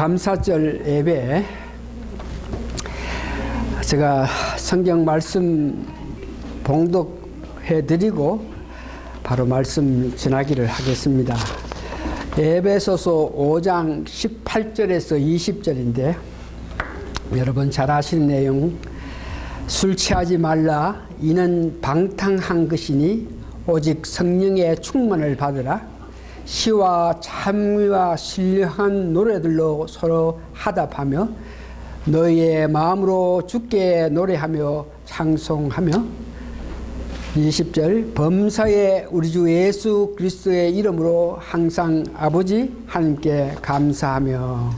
감사절 예배, 제가 성경 말씀 봉독해 드리고 바로 말씀 전하기를 하겠습니다. 에베소서 5장 18절에서 20절인데 여러분 잘 아시는 내용, 술 취하지 말라. 이는 방탕한 것이니 오직 성령의 충만을 받으라. 시와 찬미와 신령한 노래들로 서로 화답하며 너희의 마음으로 주께 노래하며 찬송하며 20절 범사에 우리 주 예수 그리스도의 이름으로 항상 아버지 하나님께 감사하며.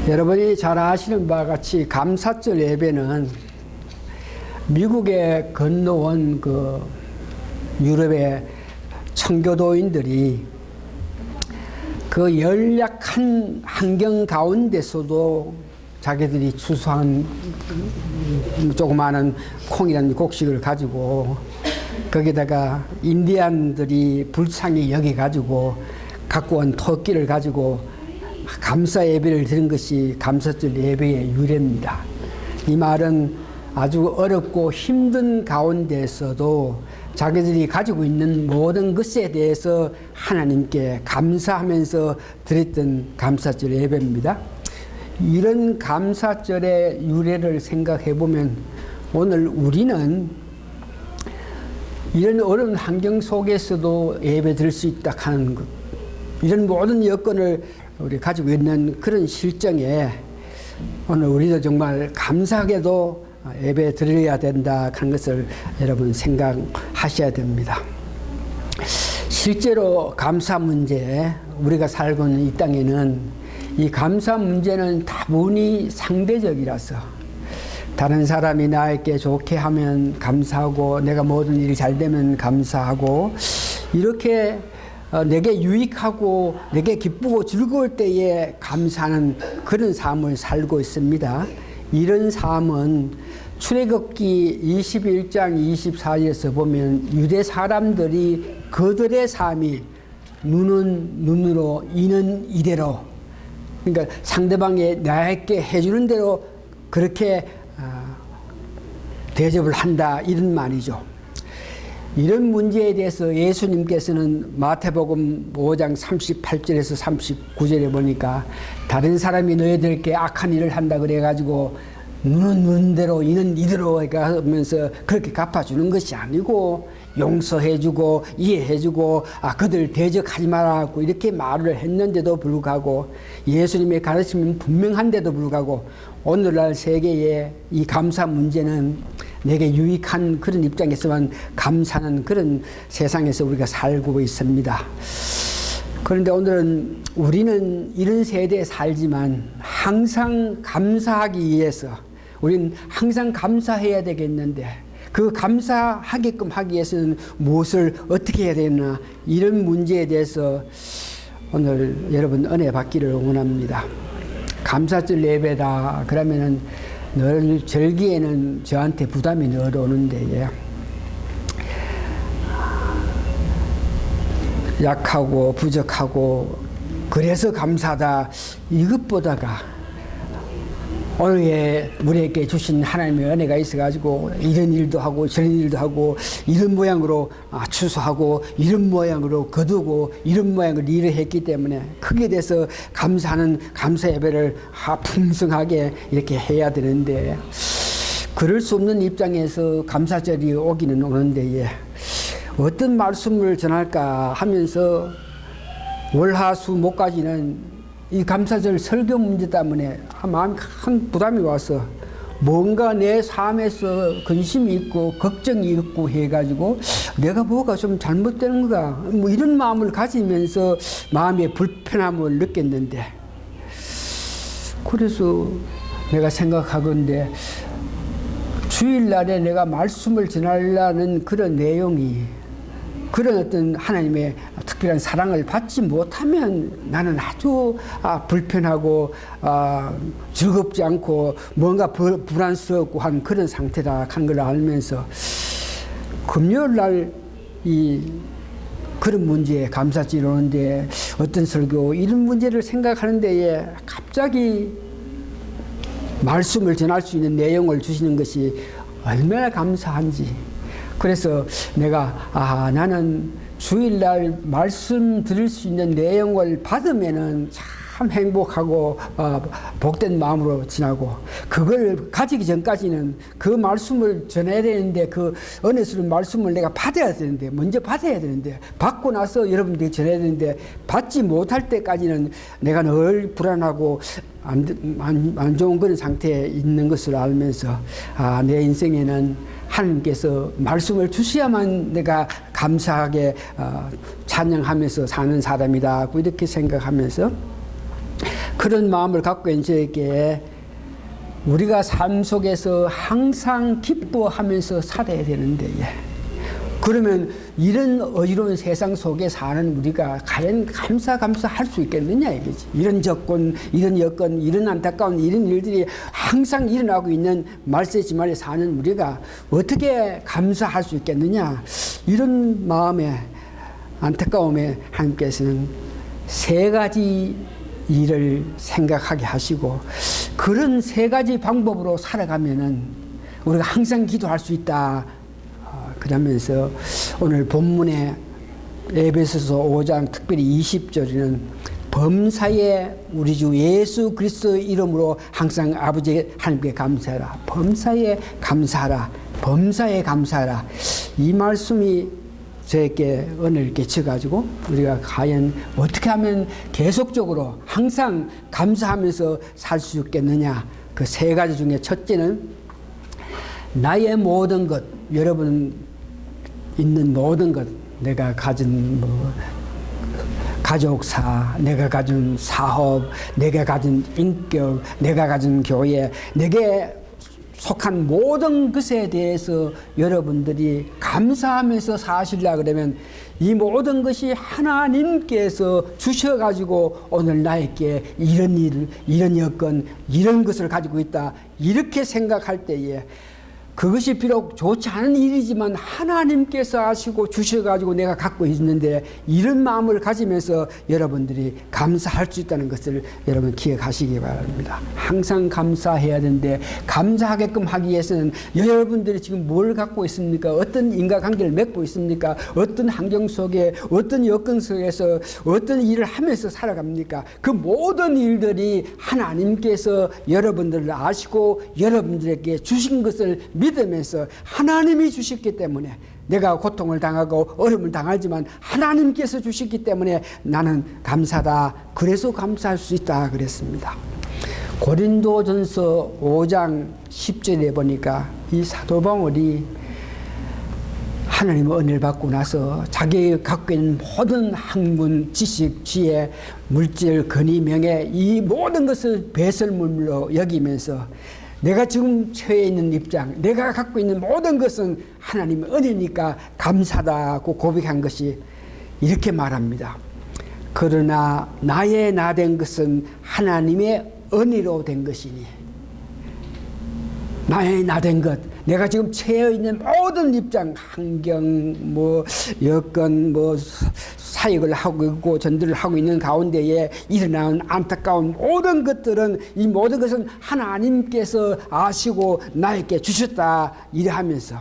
여러분이 잘 아시는 바와 같이 감사절 예배는 미국에 건너온 그 유럽의 청교도인들이 그 연약한 환경 가운데서도 자기들이 추수한 조그마한 콩이라는 곡식을 가지고 거기다가 인디안들이 불쌍히 여겨가지고 갖고 온 토끼를 가지고 감사 예배를 드린 것이 감사절 예배의 유래입니다. 이 말은 아주 어렵고 힘든 가운데서도 자기들이 가지고 있는 모든 것에 대해서 하나님께 감사하면서 드렸던 감사절 예배입니다. 이런 감사절의 유래를 생각해 보면 오늘 우리는 이런 어려운 환경 속에서도 예배 드릴 수 있다 하는 것, 이런 모든 여건을 우리 가지고 있는 그런 실정에 오늘 우리도 정말 감사하게도 예배 드려야 된다 하는 것을 여러분 생각하셔야 됩니다. 실제로 감사 문제, 우리가 살고 있는 이 땅에는 이 감사 문제는 다분히 상대적이라서 다른 사람이 나에게 좋게 하면 감사하고 내가 모든 일이 잘 되면 감사하고 이렇게 내게 유익하고 내게 기쁘고 즐거울 때에 감사하는 그런 삶을 살고 있습니다. 이런 삶은 출애굽기 21장 24절에서 보면 유대 사람들이 그들의 삶이 눈은 눈으로 이는 이대로, 그러니까 상대방이 나에게 해주는 대로 그렇게 대접을 한다, 이런 말이죠. 이런 문제에 대해서 예수님께서는 마태복음 5장 38절에서 39절에 보니까 다른 사람이 너희들에게 악한 일을 한다 그래가지고 눈은 눈대로 이는 이대로 하면서 그렇게 갚아주는 것이 아니고 용서해주고 이해해주고 그들 대적하지 말라고 이렇게 말을 했는데도 불구하고 예수님의 가르침은 분명한데도 불구하고 오늘날 세계의 이 감사 문제는 내게 유익한 그런 입장에서만 감사하는 그런 세상에서 우리가 살고 있습니다. 그런데 오늘은 우리는 이런 세대에 살지만 항상 감사하기 위해서 우리는 항상 감사해야 되겠는데 그 감사하게끔 하기 위해서는 무엇을 어떻게 해야 되나, 이런 문제에 대해서 오늘 여러분 은혜 받기를 원합니다. 감사절 예배다 그러면은 늘 절기에는 저한테 부담이 늘 오는데 약하고 부족하고 그래서 감사하다 이것보다가 오늘 우리에게 주신 하나님의 은혜가 있어가지고 이런 일도 하고 저런 일도 하고 이런 모양으로 추수하고 이런 모양으로 거두고 이런 모양으로 일을 했기 때문에 크게 돼서 감사하는 감사 예배를 풍성하게 이렇게 해야 되는데 그럴 수 없는 입장에서 감사절이 오기는 오는데 어떤 말씀을 전할까 하면서 월화수목까지는 이 감사절 설교 문제 때문에 마음이 큰 부담이 와서 뭔가 내 삶에서 근심이 있고 걱정이 있고 해가지고 내가 뭐가 좀 잘못되는 거가 뭐 이런 마음을 가지면서 마음의 불편함을 느꼈는데, 그래서 내가 생각하건대 주일날에 내가 말씀을 전하려는 그런 내용이 그런 어떤 하나님의 특별한 사랑을 받지 못하면 나는 아주 불편하고 즐겁지 않고 뭔가 불안스럽고 한 그런 상태다 하는 걸 알면서 금요일 날 이 그런 문제에 감사지를 오는데 어떤 설교 이런 문제를 생각하는 데에 갑자기 말씀을 전할 수 있는 내용을 주시는 것이 얼마나 감사한지. 그래서 내가 나는 주일날 말씀 들을 수 있는 내용을 받으면은 참 행복하고 복된 마음으로 지나고, 그걸 가지기 전까지는 그 말씀을 전해야 되는데, 그 은혜스러운 말씀을 내가 받아야 되는데, 먼저 받아야 되는데, 받고 나서 여러분들이 전해야 되는데, 받지 못할 때까지는 내가 늘 불안하고 안 좋은 그런 상태에 있는 것을 알면서 내 인생에는 하나님께서 말씀을 주셔야만 내가 감사하게 찬양하면서 사는 사람이다, 이렇게 생각하면서 그런 마음을 갖고 있는 저에게 우리가 삶 속에서 항상 기뻐하면서 살아야 되는데, 그러면 이런 어지러운 세상 속에 사는 우리가 과연 감사할 수 있겠느냐 이거지. 이런 조건, 이런 여건, 이런 안타까운 이런 일들이 항상 일어나고 있는 말세지만에 사는 우리가 어떻게 감사할 수 있겠느냐. 이런 마음에, 안타까움에 하나님께서는 세 가지 일을 생각하게 하시고, 그런 세 가지 방법으로 살아가면은 우리가 항상 기도할 수 있다. 그러면서 오늘 본문에 에베소서 5장 특별히 20절에는 범사에 우리 주 예수 그리스도의 이름으로 항상 아버지 하나님께 감사하라. 범사에 감사하라. 범사에 감사하라. 이 말씀이 저에게 은혜를 끼쳐가지고 우리가 과연 어떻게 하면 계속적으로 항상 감사하면서 살 수 있겠느냐. 그 세 가지 중에 첫째는 나의 모든 것, 여러분 있는 모든 것, 내가 가진 가족사, 내가 가진 사업, 내가 가진 인격, 내가 가진 교회, 내게 속한 모든 것에 대해서 여러분들이 감사하면서 사시려 그러면 이 모든 것이 하나님께서 주셔가지고 오늘 나에게 이런 일, 이런 여건, 이런 것을 가지고 있다, 이렇게 생각할 때에 그것이 비록 좋지 않은 일이지만 하나님께서 하시고 주셔가지고 내가 갖고 있는데, 이런 마음을 가지면서 여러분들이 감사할 수 있다는 것을 여러분 기억하시기 바랍니다. 항상 감사해야 되는데, 감사하게끔 하기 위해서는 여러분들이 지금 뭘 갖고 있습니까? 어떤 인과관계를 맺고 있습니까? 어떤 환경 속에, 어떤 여건 속에서 어떤 일을 하면서 살아갑니까? 그 모든 일들이 하나님께서 여러분들을 아시고 여러분들에게 주신 것을 믿으면서 하나님이 주셨기 때문에, 내가 고통을 당하고 어려움을 당하지만 하나님께서 주셨기 때문에 나는 감사다. 그래서 감사할 수 있다 그랬습니다. 고린도전서 5장 10절에 보니까 이 사도 바울이 하나님의 은혜를 받고 나서 자기 갖고 있는 모든 학문, 지식, 지혜, 물질, 권위, 명예, 이 모든 것을 배설물로 여기면서 내가 지금 처해 있는 입장, 내가 갖고 있는 모든 것은 하나님의 은혜니까 감사다고 고백한 것이 이렇게 말합니다. 그러나 나의 나 된 것은 하나님의 은혜로 된 것이니, 나의 나 된 것, 내가 지금 처해 있는 모든 입장, 환경, 여건, 사역을 하고 있고 전도를 하고 있는 가운데에 일어나는 안타까운 모든 것들은, 이 모든 것은 하나님께서 아시고 나에게 주셨다 이래하면서,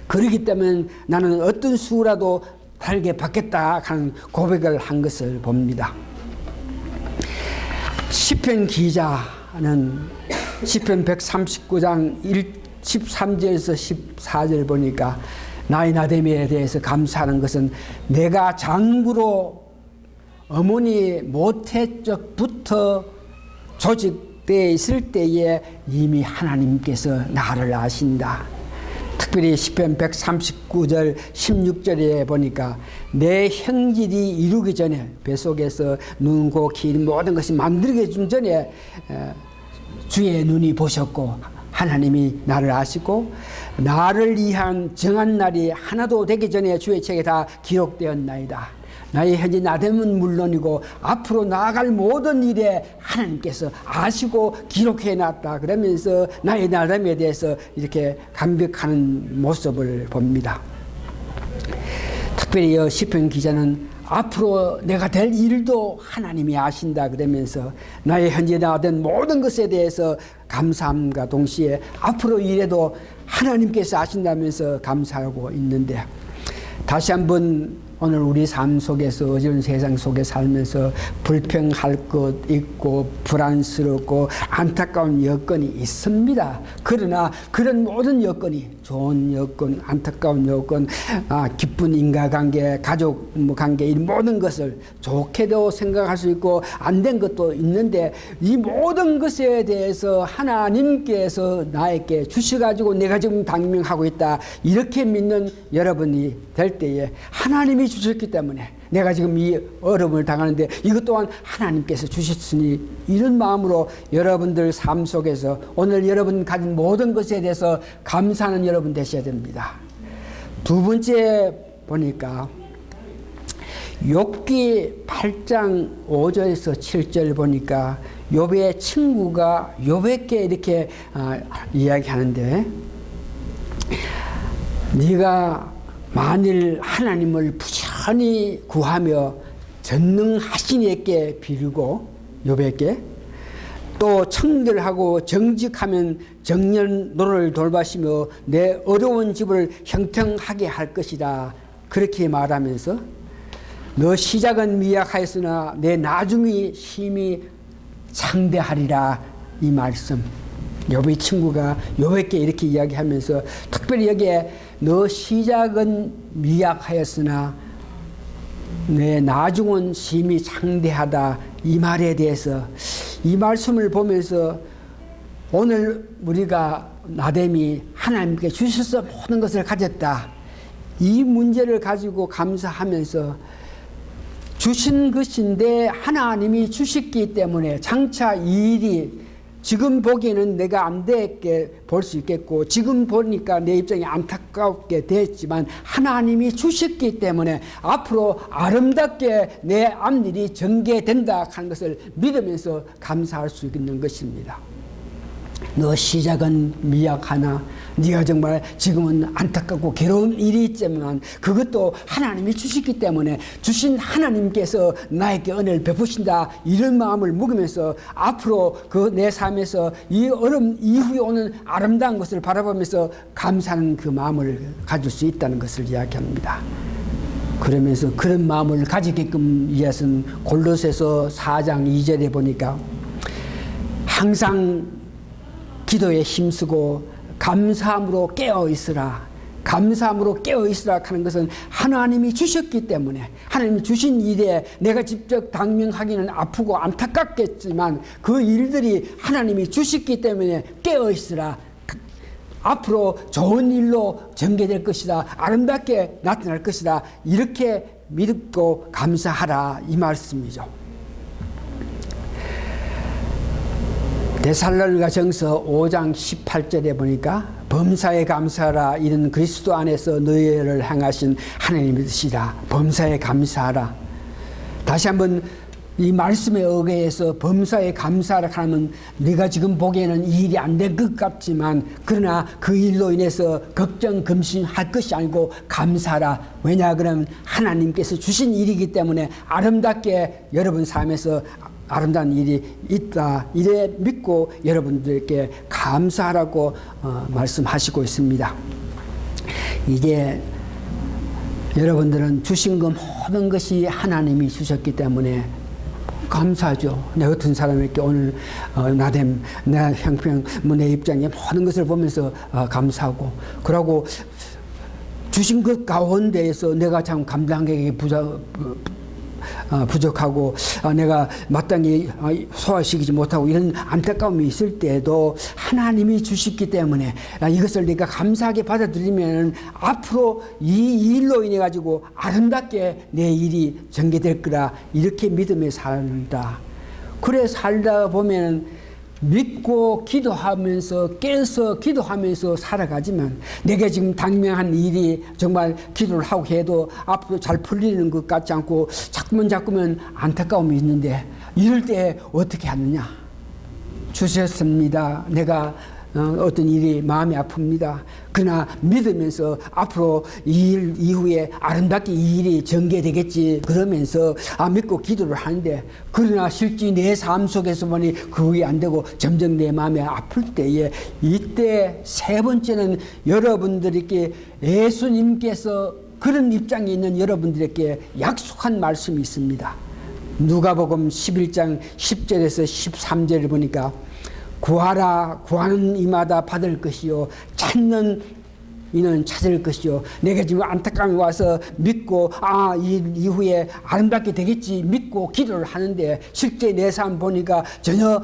그렇기 때문에 나는 어떤 수라도 달게 받겠다 하는 고백을 한 것을 봅니다. 시편 기자는 시편 139장 13절에서 14절 보니까 나의 나됨에 대해서 감사하는 것은 내가 장부로 어머니 모태 적부터 조직되어 있을 때에 이미 하나님께서 나를 아신다. 특별히 시편 139절 16절에 보니까 내 형질이 이루기 전에, 뱃속에서 눈, 코, 길 모든 것이 만들어지기 좀 전에 주의 눈이 보셨고 하나님이 나를 아시고, 나를 위한 정한 날이 하나도 되기 전에 주의 책에 다 기록되었나이다. 나의 현재 나됨은 물론이고 앞으로 나아갈 모든 일에 하나님께서 아시고 기록해놨다. 그러면서 나의 나됨에 대해서 이렇게 감격하는 모습을 봅니다. 특별히 시편 기자는 앞으로 내가 될 일도 하나님이 아신다 그러면서 나의 현재 나된 모든 것에 대해서 감사함과 동시에 앞으로 일에도 하나님께서 아신다면서 감사하고 있는데, 다시 한번 오늘 우리 삶 속에서 어려운 세상 속에 살면서 불평할 것 있고 불안스럽고 안타까운 여건이 있습니다. 그러나 그런 모든 여건이, 좋은 여건, 안타까운 여건, 기쁜 인과관계, 가족 관계, 이 모든 것을 좋게도 생각할 수 있고 안 된 것도 있는데, 이 모든 것에 대해서 하나님께서 나에게 주셔가지고 내가 지금 당면하고 있다, 이렇게 믿는 여러분이 될 때에 하나님이 주셨기 때문에 내가 지금 이 어려움을 당하는데 이것 또한 하나님께서 주셨으니, 이런 마음으로 여러분들 삶 속에서 오늘 여러분 가진 모든 것에 대해서 감사하는 여러분 되셔야 됩니다. 두 번째 보니까 욥기 8장 5절에서 7절 보니까 욥의 친구가 욥에게 이렇게 이야기하는데, 네가 만일 하나님을 부지런히 구하며 전능하신 이에게 비르고, 욥에게 또 청결하고 정직하면 정년노를 돌보시며 내 어려운 집을 형통하게 할 것이다, 그렇게 말하면서 너 시작은 미약하였으나 내 나중이 심히 창대하리라, 이 말씀 욥의 친구가 욥에게 이렇게 이야기하면서, 특별히 여기에 너 시작은 미약하였으나 내 나중은 심히 창대하다, 이 말에 대해서, 이 말씀을 보면서 오늘 우리가 나됨이 하나님께 주셔서 모든 것을 가졌다, 이 문제를 가지고 감사하면서 주신 것인데 하나님이 주셨기 때문에 장차 이 일이 지금 보기에는 내가 안 되게 볼 수 있겠고 지금 보니까 내 입장이 안타깝게 됐지만 하나님이 주셨기 때문에 앞으로 아름답게 내 앞일이 전개된다 하는 것을 믿으면서 감사할 수 있는 것입니다. 너 시작은 미약하나 네가 정말 지금은 안타깝고 괴로운 일이 있지만 그것도 하나님이 주셨기 때문에 주신 하나님께서 나에게 은혜를 베푸신다, 이런 마음을 먹으면서 앞으로 그 내 삶에서 이 어려움 이후에 오는 아름다운 것을 바라보면서 감사하는 그 마음을 가질 수 있다는 것을 이야기합니다. 그러면서 그런 마음을 가지게끔 이어진 골로새서 4장 2절에 보니까 항상 기도에 힘쓰고 감사함으로 깨어 있으라, 감사함으로 깨어 있으라 하는 것은 하나님이 주셨기 때문에, 하나님이 주신 일에 내가 직접 당면하기는 아프고 안타깝겠지만 그 일들이 하나님이 주셨기 때문에 깨어 있으라, 앞으로 좋은 일로 전개될 것이다, 아름답게 나타날 것이다, 이렇게 믿고 감사하라, 이 말씀이죠. 데살로니가전서 5장 18절에 보니까 범사에 감사하라, 이는 그리스도 안에서 너희를 향하신 하나님의 뜻이라, 범사에 감사하라. 다시 한번 이 말씀에 의거해서 범사에 감사하라 하면 네가 지금 보기에는 이 일이 안 될 것 같지만 그러나 그 일로 인해서 걱정 금신할 것이 아니고 감사하라. 왜냐 그러면 하나님께서 주신 일이기 때문에 아름답게 여러분 삶에서 아름다운 일이 있다, 이래 믿고 여러분들께 감사하라고 말씀하시고 있습니다. 이게 여러분들은 주신 것 모든 것이 하나님이 주셨기 때문에 감사하죠. 내 같은 사람에게 오늘 나됨, 내 형편, 내 입장에 모든 것을 보면서 감사하고, 그러고 주신 것 가운데에서 내가 참 감당하기 부족하고 내가 마땅히 소화시키지 못하고 이런 안타까움이 있을 때에도 하나님이 주셨기 때문에 이것을 내가 감사하게 받아들이면 앞으로 이 일로 인해 가지고 아름답게 내 일이 전개될 거라, 이렇게 믿음에 살다. 그래 살다 보면 믿고 기도하면서 깨서 기도하면서 살아가지만 내가 지금 당면한 일이 정말 기도를 하고 해도 앞으로 잘 풀리는 것 같지 않고 자꾸만 안타까움이 있는데, 이럴 때 어떻게 하느냐? 주셨습니다. 내가 어떤 일이 마음이 아픕니다. 그러나 믿으면서 앞으로 이 일 이후에 아름답게 이 일이 전개되겠지 그러면서 믿고 기도를 하는데, 그러나 실제 내 삶 속에서 보니 그게 안 되고 점점 내 마음이 아플 때에, 이때 세 번째는 여러분들에게 예수님께서 그런 입장에 있는 여러분들에게 약속한 말씀이 있습니다. 누가복음 11장 10절에서 13절을 보니까 구하라, 구하는 이마다 받을 것이요, 찾는 이는 찾을 것이요. 내가 지금 안타까움이 와서 믿고 이 이후에 아름답게 되겠지 믿고 기도를 하는데, 실제 내 삶 보니까 전혀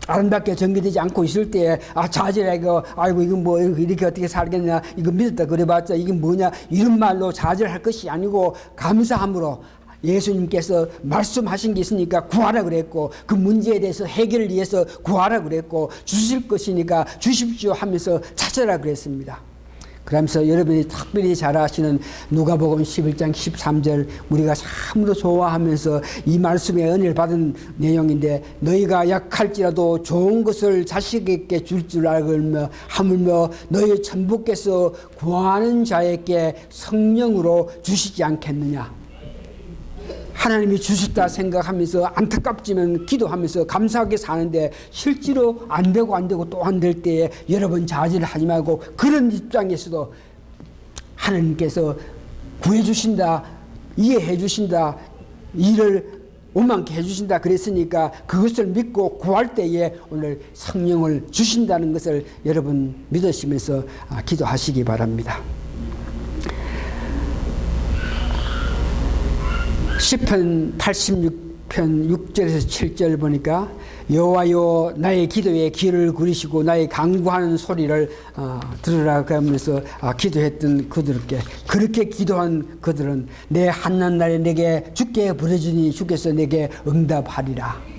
아름답게 전개되지 않고 있을 때 좌절하고 아이고 이건 뭐 이렇게 어떻게 살겠냐, 이거 믿었다 그래봤자 이게 뭐냐, 이런 말로 좌절할 것이 아니고 감사함으로 예수님께서 말씀하신 게 있으니까 구하라 그랬고, 그 문제에 대해서 해결을 위해서 구하라 그랬고, 주실 것이니까 주십시오 하면서 찾아라 그랬습니다. 그러면서 여러분이 특별히 잘 아시는 누가복음 11장 13절, 우리가 참으로 좋아하면서 이 말씀에 은혜를 받은 내용인데, 너희가 약할지라도 좋은 것을 자식에게 줄 줄 알며 하물며 너희 천부께서 구하는 자에게 성령으로 주시지 않겠느냐. 하나님이 주셨다 생각하면서 안타깝지만 기도하면서 감사하게 사는데, 실제로 안 되고 또 안 될 때에 여러분 좌절을 하지 말고, 그런 입장에서도 하나님께서 구해주신다, 이해해주신다, 일을 원만케 해주신다 그랬으니까 그것을 믿고 구할 때에 오늘 성령을 주신다는 것을 여러분 믿으시면서 기도하시기 바랍니다. 시편 86편 6절에서 7절 보니까 여호와여 나의 기도에 귀를 기울이시고 나의 간구하는 소리를 들으라 그러면서 기도했던 그들께, 그렇게 기도한 그들은 내 한난 날에 내게 주께 부르짖으니 주께서 내게 응답하리라.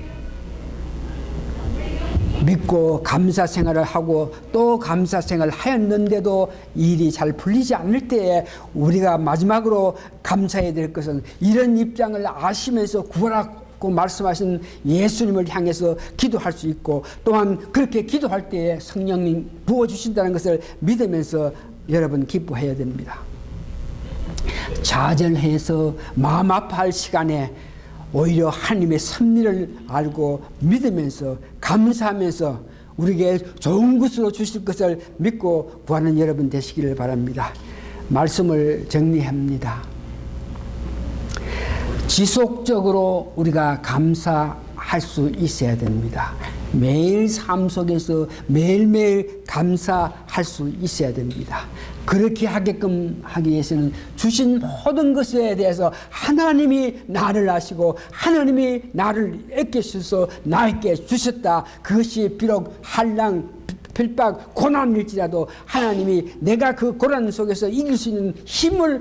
믿고 감사 생활을 하고 또 감사 생활을 하였는데도 일이 잘 풀리지 않을 때에 우리가 마지막으로 감사해야 될 것은, 이런 입장을 아시면서 구하라고 말씀하신 예수님을 향해서 기도할 수 있고, 또한 그렇게 기도할 때에 성령님 부어주신다는 것을 믿으면서 여러분 기뻐해야 됩니다. 좌절해서 마음 아파할 시간에 오히려 하나님의 섭리를 알고 믿으면서 감사하면서 우리에게 좋은 것으로 주실 것을 믿고 구하는 여러분 되시기를 바랍니다. 말씀을 정리합니다. 지속적으로 우리가 감사할 수 있어야 됩니다. 매일 삶 속에서 매일매일 감사할 수 있어야 됩니다. 그렇게 하게끔 하기 위해서는 주신 모든 것에 대해서 하나님이 나를 아시고 하나님이 나를 애껴주셔서 나에게 주셨다. 그것이 비록 한랑 필박 고난일지라도 하나님이 내가 그 고난 속에서 이길 수 있는 힘을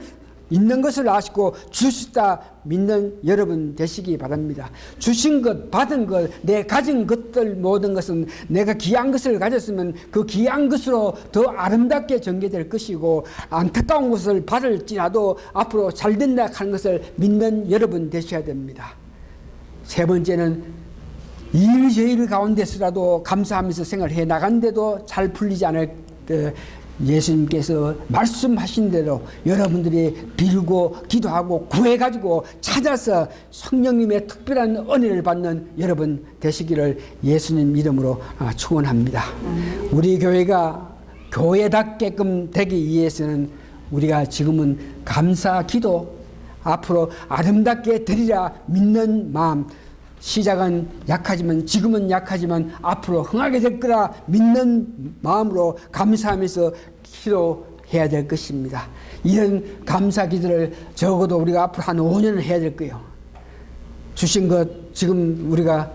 있는 것을 아시고 주셨다 믿는 여러분 되시기 바랍니다. 주신 것, 받은 것, 내 가진 것들 모든 것은 내가 귀한 것을 가졌으면 그 귀한 것으로 더 아름답게 전개될 것이고, 안타까운 것을 받을지라도 앞으로 잘 된다 하는 것을 믿는 여러분 되셔야 됩니다. 세 번째는 일저일 가운데서라도 감사하면서 생활해 나간데도 잘 풀리지 않을 때 예수님께서 말씀하신 대로 여러분들이 빌고 기도하고 구해가지고 찾아서 성령님의 특별한 은혜를 받는 여러분 되시기를 예수님 이름으로 축원합니다. 우리 교회가 교회답게끔 되기 위해서는 우리가 지금은 감사 기도, 앞으로 아름답게 되리라 믿는 마음, 시작은 약하지만 지금은 약하지만 앞으로 흥하게 될 거라 믿는 마음으로 감사하면서 기도해야 될 것입니다. 이런 감사 기도를 적어도 우리가 앞으로 한 5년은 해야 될 거예요. 주신 것, 지금 우리가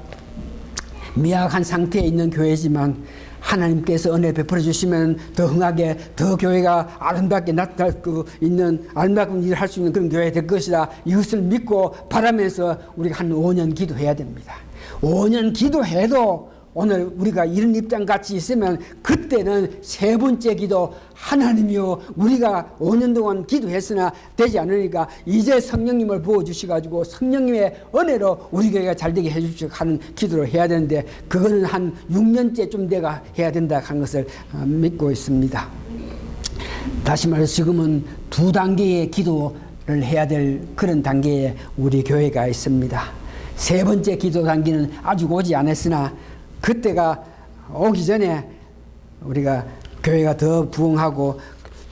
미약한 상태에 있는 교회지만 하나님께서 은혜 베풀어 주시면 더 흥하게, 더 교회가 아름답게 나타날 수 있는, 아름답게 일을 할 수 있는 그런 교회가 될 것이다. 이것을 믿고 바라면서 우리가 한 5년 기도해야 됩니다. 5년 기도해도 오늘 우리가 이런 입장 같이 있으면 그때는 세 번째 기도 하나님이여 우리가 5년 동안 기도했으나 되지 않으니까 이제 성령님을 부어주셔가지고 성령님의 은혜로 우리 교회가 잘되게 해주시고 하는 기도를 해야 되는데 그거는 한 6년째쯤 내가 해야 된다 하는 것을 믿고 있습니다. 다시 말해서 지금은 두 단계의 기도를 해야 될 그런 단계에 우리 교회가 있습니다. 세 번째 기도 단계는 아직 오지 않았으나 그때가 오기 전에 우리가 교회가 더 부흥하고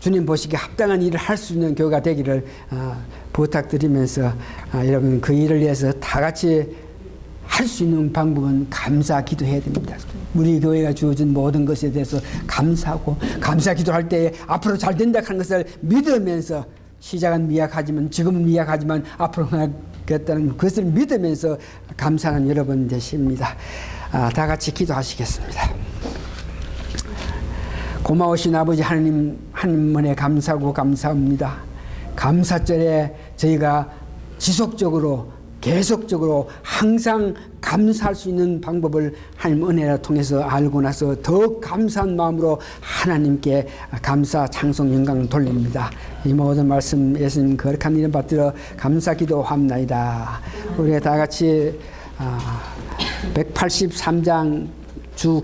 주님 보시기에 합당한 일을 할 수 있는 교회가 되기를 부탁드리면서 여러분 그 일을 위해서 다 같이 할 수 있는 방법은 감사 기도해야 됩니다. 우리 교회가 주어진 모든 것에 대해서 감사하고 감사 기도할 때 앞으로 잘 된다 하는 것을 믿으면서 시작은 미약하지만 지금은 미약하지만 앞으로 하겠다는 것을 믿으면서 감사하는 여러분 되십니다. 다 같이 기도하시겠습니다. 고마우신 아버지 하나님 은혜 감사하고 감사합니다. 감사절에 저희가 지속적으로 계속적으로 항상 감사할 수 있는 방법을 하나님 은혜를 통해서 알고 나서 더욱 감사한 마음으로 하나님께 감사 찬송 영광을 돌립니다. 이 모든 말씀 예수님 거룩한 이름 받들어 감사 기도합나이다. 우리가 다 같이 183장 주